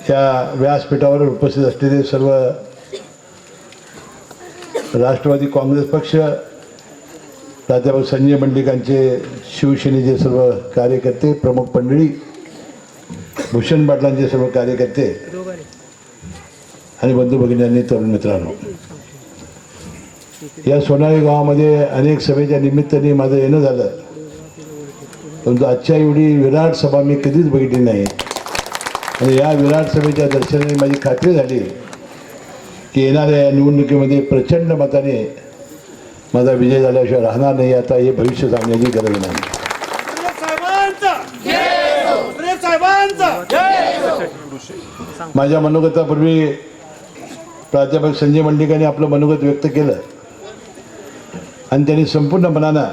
या व्यासपीठावर उपस्थित असलेले सर्व राष्ट्रवादी काँग्रेस पक्ष, प्राध्यापक संजय मंडलिकांचे शिवसेनेचे सर्व कार्यकर्ते, प्रमुख मंडळी, भूषण पाटलांचे सर्व कार्यकर्ते आणि बंधू भगिनींनी, तरुण मित्रांनो, या सोनाळी गावामध्ये अनेक सभेच्या निमित्ताने माझं येणं झालं, परंतु आजच्या एवढी विराट सभा मी कधीच बघितली नाही. आणि या विराट सभेच्या दर्शनाने माझी खात्री झाली की येणाऱ्या या निवडणुकीमध्ये प्रचंड मताने माझा विजय झाल्याशिवाय राहणार नाही. आता हे भविष्य सांगण्याची गरज नाही. माझ्या मनोगतापूर्वी प्राध्यापक संजय मंडलिकांनी आपलं मनोगत व्यक्त केलं आणि त्यांनी संपूर्ण मनानं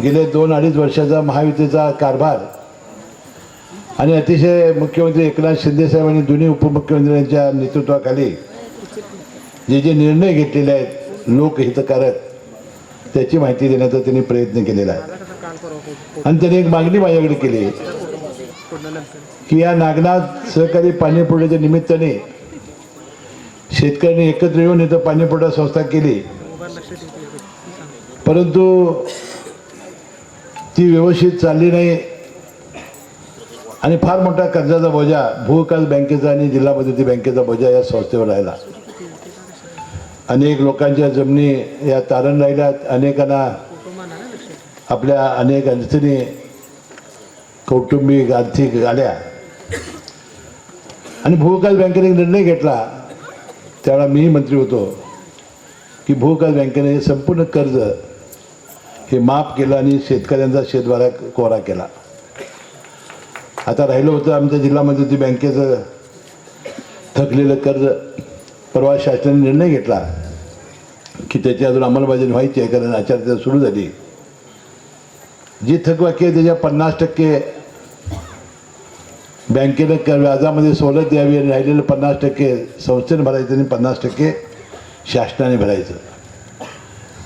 गेले 2-2.5 वर्षाचा महायुतीचा कारभार आणि अतिशय मुख्यमंत्री एकनाथ शिंदे साहेब आणि दोन्ही उपमुख्यमंत्र्यांच्या नेतृत्वाखाली जे जे निर्णय घेतलेले आहेत लोकहितकारक, त्याची माहिती देण्याचा त्यांनी प्रयत्न केलेला आहे. आणि त्यांनी एक मागणी माझ्याकडे केली की या नागनाथ सहकारी पाणीपुरवठ्याच्या निमित्ताने शेतकऱ्यांनी एकत्र येऊन इथं पाणीपुरवठा संस्था केली, परंतु ती व्यवस्थित चालली नाही आणि फार मोठा कर्जाचा बोजा, भूविकास बँकेचा आणि जिल्हा मदती बँकेचा बोजा या संस्थेवर राहिला. अनेक लोकांच्या जमिनी या तारण राहिल्यात, अनेकांना आपल्या अनेक अडचणी कौटुंबिक आर्थिक आल्या आणि भूविकास बँकेने एक निर्णय घेतला, त्यावेळा मीही मंत्री होतो, की भूविकास बँकेने हे संपूर्ण कर्ज हे माफ केलं आणि शेतकऱ्यांचा शेतबारा कोरा केला. आता राहिलं होतं आमच्या जिल्हा मदती बँकेचं थकलेलं कर्ज. परवा शासनाने निर्णय घेतला की त्याची अजून अंमलबजावणी व्हायची आहे, कारण आचारसंहिता सुरू झाली. जी थकबाकी आहे त्याच्या 50% बँकेनं व्याजामध्ये सवलत द्यावी आणि राहिलेलं 50% संस्थेने भरायचं आणि 50% शासनाने भरायचं.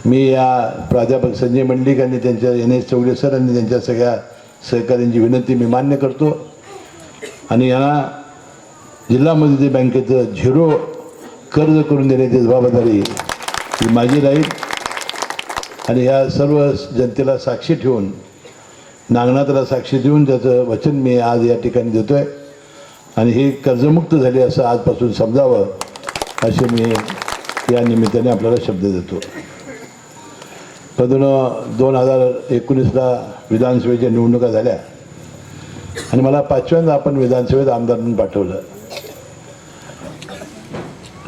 मी या प्राध्यापक संजय मंडलिक आणि त्यांच्या NS चौगले सर आणि त्यांच्या सगळ्या सहकाऱ्यांची विनंती मी मान्य करतो आणि यांना जिल्हा मदती बँकेचं 0 कर्ज करून देण्याची जबाबदारी ही माझी राहील. आणि या सर्व जनतेला साक्षी ठेवून, नागनाथला साक्षी देऊन त्याचं वचन मी आज या ठिकाणी देतो आहे आणि हे कर्जमुक्त झाले असं आजपासून समजावं असे मी या निमित्ताने आपल्याला शब्द देतो. परंतु 2019ला विधानसभेच्या निवडणुका झाल्या आणि मला 5व्यांदा आपण विधानसभेत आमदार म्हणून पाठवलं.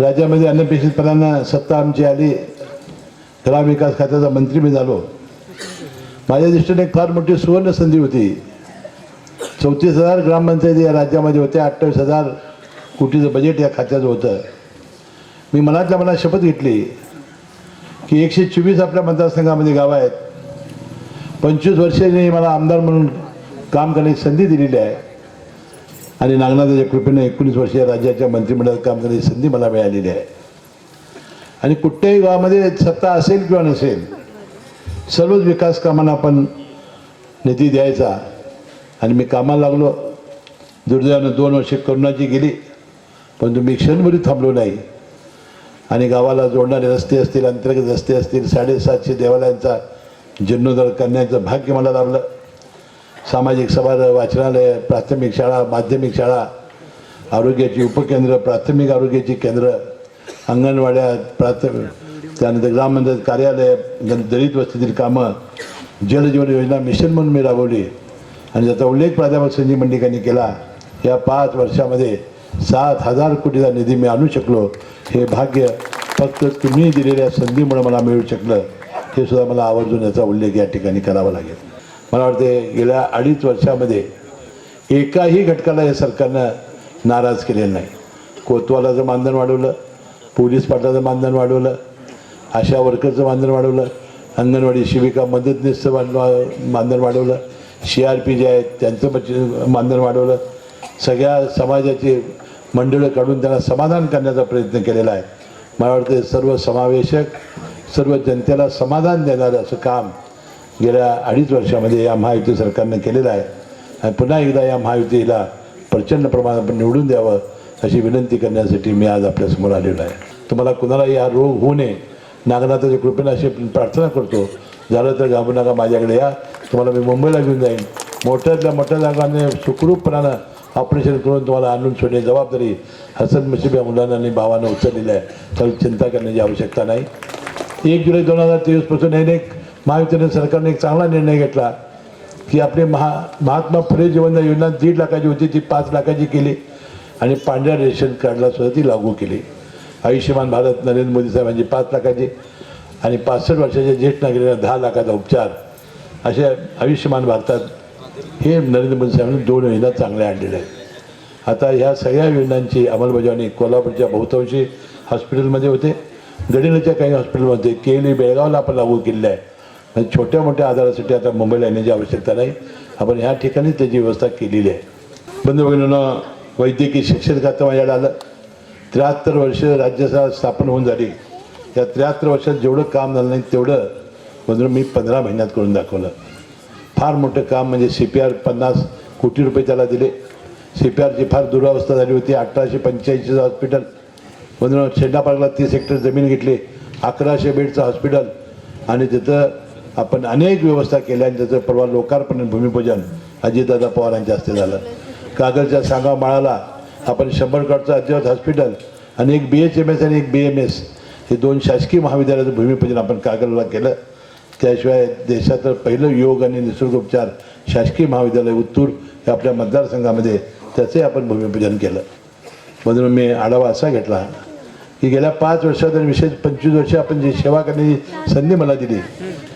राज्यामध्ये अनपेक्षितपणानं सत्ता आमची आली, ग्रामविकास खात्याचा मंत्री मी झालो. माझ्या दृष्टीने एक फार मोठी सुवर्ण संधी होती. 34,000 ग्रामपंचायती या राज्यामध्ये होत्या, 28,000 कोटीचं बजेट या खात्याचं होतं. मी मनातल्या मनात शपथ घेतली की 124 आपल्या मतदारसंघामध्ये गावं आहेत, 25 वर्षांनी मला आमदार म्हणून काम करण्याची संधी दिलेली आहे आणि नागनाथाच्या कृपेने 19 वर्ष राज्याच्या मंत्रिमंडळात काम करण्याची संधी मला मिळालेली आहे. आणि कुठल्याही गावामध्ये सत्ता असेल किंवा नसेल, सर्वच विकास कामांना आपण निधी द्यायचा आणि मी कामाला लागलो. दुर्दैवानं 2 वर्षे करोनाची गेली, परंतु मी क्षणभरी थांबलो नाही आणि गावाला जोडणारे रस्ते असतील, अंतर्गत रस्ते असतील, 750 देवालयांचा जीर्णोद्धार करण्याचं भाग्य मला लाभलं. सामाजिक सभागृह, वाचनालय, प्राथमिक शाळा, माध्यमिक शाळा, आरोग्याची उपकेंद्र, प्राथमिक आरोग्याची केंद्र, अंगणवाड्या, त्यानंतर ग्रामपंचायत कार्यालय, दलित वस्तीतील कामं, जलजीवन योजना मिशन म्हणून मी राबवली आणि त्याचा उल्लेख प्राध्यापक संजय मंडलिकांनी केला. या 5 वर्षामध्ये 7,000 कोटीचा निधी मी आणू शकलो. हे भाग्य फक्त तुम्ही दिलेल्या संधीमुळे मला मिळू शकलं, हे सुद्धा मला आवर्जून याचा उल्लेख या ठिकाणी करावा लागेल. मला वाटते गेल्या 2.5 वर्षामध्ये एकाही घटकाला या सरकारनं नाराज केलेलं नाही. कोतवालाचं मानधन वाढवलं, पोलीस पाटलाचं मानधन वाढवलं, आशा वर्करचं मानधन वाढवलं, अंगणवाडी सेविका मदतनीसचं मानधन वाढवलं, CRP जे आहेत त्यांचं मानधन वाढवलं. सगळ्या समाजाची मंडळं काढून त्यांना समाधान करण्याचा प्रयत्न केलेला आहे. मला वाटतं सर्व समावेशक, सर्व जनतेला समाधान देणारं असं काम गेल्या 2.5 वर्षामध्ये या महायुती सरकारनं केलेलं आहे आणि पुन्हा एकदा या महायुतीला प्रचंड प्रमाणात आपण निवडून द्यावं अशी विनंती करण्यासाठी मी आज आपल्यासमोर आलेलो आहे. तुम्हाला कुणालाही हा रोग होऊ नये नागनाथाच्या कृपेने अशी प्रार्थना करतो. झालं तर घाबरू नका, माझ्याकडे या, तुम्हाला मी मुंबईला घेऊन जाईन. मोठ्यातल्या मोठ्या जागाने सुखरूपपणानं ऑपरेशन करून तुम्हाला आणून सोडण्याची जबाबदारी हसन मुश्रीफ या मुलांना आणि भावानं उचललेली आहे. त्याला चिंता करण्याची आवश्यकता नाही. 1 जुलै 2023 एक महायुतीने सरकारने एक चांगला निर्णय घेतला की आपली महात्मा फुले जीवनदान योजना 1.5 लाखाची होती ती 5 लाखाची केली आणि पांढऱ्या रेशन कार्डला सुद्धा ती लागू केली. आयुष्यमान भारत नरेंद्र मोदी साहेबांची 5 लाखाची आणि 65 वर्षाच्या ज्येष्ठ नागरिकांना 10 लाखाचा उपचार अशा आयुष्यमान भारतात हे नरेंद्र मोदी साहेबांनी 2 योजना चांगल्या आणलेल्या आहेत. आता ह्या सगळ्या योजनांची अंमलबजावणी कोल्हापूरच्या बहुतांशी हॉस्पिटलमध्ये होते, गडिंग्लजच्या काही हॉस्पिटलमध्ये केली, बेळगावला आपण लागू केलेलं आहे. म्हणजे छोट्या मोठ्या आजारासाठी आता मुंबईला येण्याची आवश्यकता नाही, आपण ह्या ठिकाणी त्याची व्यवस्था केलेली आहे. बंधू-भगिनींनो, वैद्यकीय शिक्षण खातं माझ्याकडे आलं. 73 वर्ष राज्यसभा स्थापन होऊन झाली. या 73 वर्षात जेवढं काम झालं नाही तेवढं म्हणून मी 15 महिन्यात करून दाखवलं. फार मोठं काम म्हणजे CPR 50 कोटी रुपये त्याला दिले. CPRची फार दुरावस्था झाली होती. 1885 हॉस्पिटल म्हणून शेंडा पार्कला 30 हेक्टर जमीन घेतली, 1100 बेडचं हॉस्पिटल आणि तिथं आपण अनेक व्यवस्था केल्या आणि त्याचं परवा लोकार्पण भूमिपूजन अजितदादा पवारांच्या हस्ते झालं. कागलच्या सांगाव माळाला आपण 100 बेडचं अद्ययावत हॉस्पिटल आणि एक BHMS आणि एक BMS हे 2 शासकीय महाविद्यालयाचं भूमिपूजन आपण कागलला केलं. त्याशिवाय देशाचं पहिलं योग आणि निसर्गोपचार शासकीय महाविद्यालय उत्तूर हे आपल्या मतदारसंघामध्ये त्याचे आपण भूमिपूजन केलं. म्हणून मी आढावा असा घेतला की गेल्या 5 वर्षात आणि विशेष 25 वर्ष आपण जी सेवा करण्याची संधी मला दिली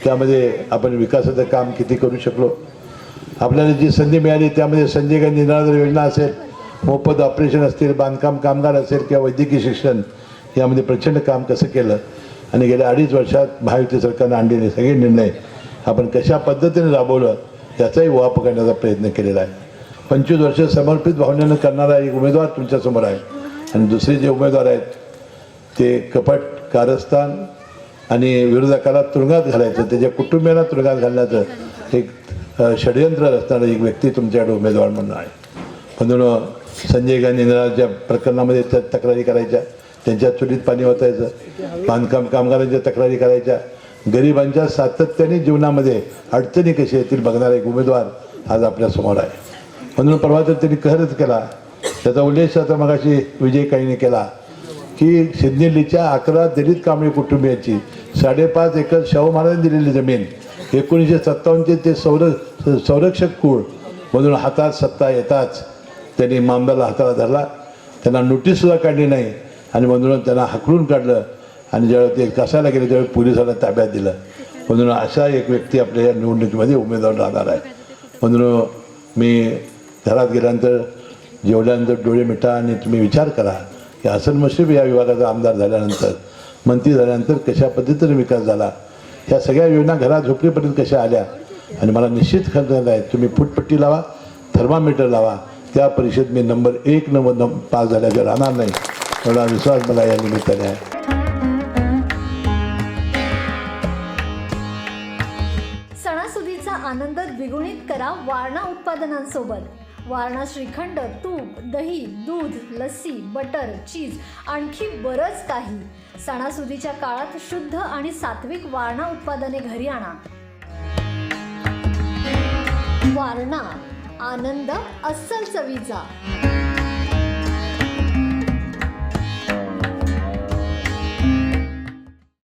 त्यामध्ये आपण विकासाचं काम किती करू शकलो. आपल्याला जी संधी मिळाली त्यामध्ये संजय गांधी निराधार योजना असेल, मोफत ऑपरेशन असतील, बांधकाम कामगार असेल किंवा वैद्यकीय शिक्षण यामध्ये प्रचंड काम कसं केलं आणि गेल्या 2.5 वर्षात महायुती सरकारनं आणलेले सगळे निर्णय आपण कशा पद्धतीने राबवलं याचाही उहापोह करण्याचा प्रयत्न केलेला आहे. 25 वर्ष समर्पित भावनेनं करणारा एक उमेदवार तुमच्यासमोर आहे आणि दुसरे जे उमेदवार आहेत ते कपट, कारस्थान आणि विरोधकाला तुरुंगात घालायचं, त्याच्या कुटुंबियांना तुरुंगात घालण्याचं एक षडयंत्र असणारा एक व्यक्ती तुमच्याकडे उमेदवार म्हणून आहे. म्हणून संजय गांधी निराधारच्या प्रकरणामध्ये त्या तक्रारी करायच्या, त्यांच्या चुलीत पाणी ओतायचं, बांधकाम कामगारांच्या तक्रारी करायच्या, गरिबांच्या सातत्याने जीवनामध्ये अडचणी कशी येतील बघणारा एक उमेदवार आज आपल्यासमोर आहे. म्हणून परवा तर त्यांनी कहरच केला, त्याचा उल्लेख आता मगाशी विजय काहीने केला की सिंधेलीच्या 11 दलित कांबळे कुटुंबियांची 5.5 एकर शाहू महाराजांनी दिलेली जमीन 1957चे ते संरक्षक कुळ म्हणून हातात सत्ता येताच त्यांनी मामदाला हाताला धरला, त्यांना नोटीससुद्धा काढली नाही आणि म्हणून त्यांना हाकलून काढलं आणि ज्यावेळी ते कसायला गेले त्यावेळी पोलिसांना ताब्यात दिलं. म्हणून अशा एक व्यक्ती आपल्या या निवडणुकीमध्ये उमेदवार राहणार आहे. म्हणून मी घरात गेल्यानंतर जेवल्यानंतर डोळे मिटा आणि तुम्ही विचार करा की हसन मुश्रीफ या विभागाचा आमदार झाल्यानंतर, मंत्री झाल्यानंतर कशा पद्धतीने विकास झाला, ह्या सगळ्या योजना घरात झोपडीपर्यंत कशा आल्या. आणि मला निश्चित खरं आहे तुम्ही फुटपट्टी लावा, थर्मामीटर लावा, त्या परीक्षेत मी नंबर 1 पास झाल्याशिवाय राहणार नाही एवढा विश्वास मला या निमित्ताने आहे. सणासुदीचा आनंद द्विगुणित करा वारणा उत्पादनांसोबत. वारणा श्रीखंड, तूप, दही, दूध, लस्सी, बटर, चीज आणखी बरंच काही. सणासुदीच्या काळात शुद्ध आणि सात्विक वारणा उत्पादने घरी आणा. वारणा, आनंद अस्सल चवीचा.